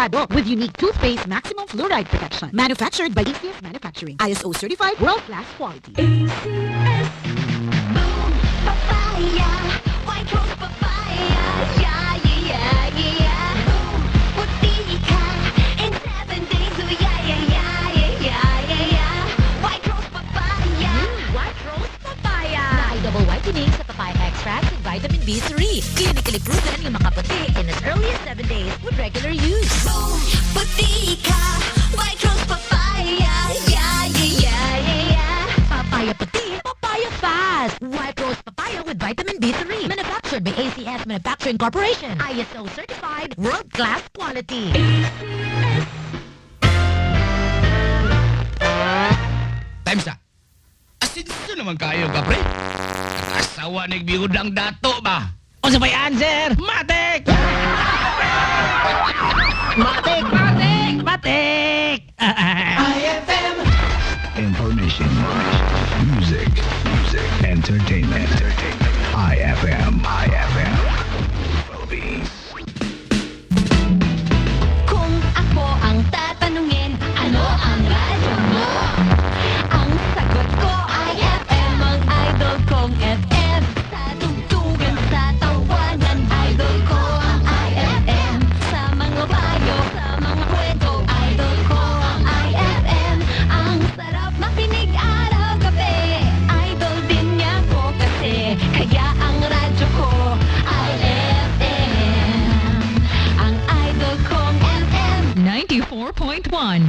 Sigurado with unique toothpaste maximum fluoride protection. Manufactured by ACS Manufacturing. ISO certified world-class quality. ACS Boom Papaya White Rose Papaya Yeah, yeah, yeah, yeah Boom Puti ka in 7 days Oh yeah, yeah, yeah, yeah, yeah, yeah, yeah White Rose Papaya White Rose Papaya na ay double whitening sa papaya extract with vitamin B3. Clinically proven yung makaputi in as early as 7 days with regular use. Boom Puti ka White Rose Papaya Yeah, yeah, yeah, yeah, yeah Papaya puti, papaya fast. White Rose Papaya with vitamin B3. Manufactured by ACS Manufacturing Corporation. ISO certified world-class quality. Time sa. Asinso naman kayo, kapre. Nakasawa nagbihod ang dato ba? O sa may answer, matik! Matik! Matik! Matik! IFM. Information, music, entertainment. IFM. Philippines. Kung ako ang tatanungin, ano ang radyo mo? Ang sagot ko ay FM, ang idol kong FM. Sa tugtugan, sa tawanan, idol ko ang IFM. Sa mga payo, sa mga kwento, idol ko ang IFM. Ang sarap makinig araw-gabi, idol din niya ko kasi. Kaya ang radyo ko ay FM. Ang idol kong FM. 94.1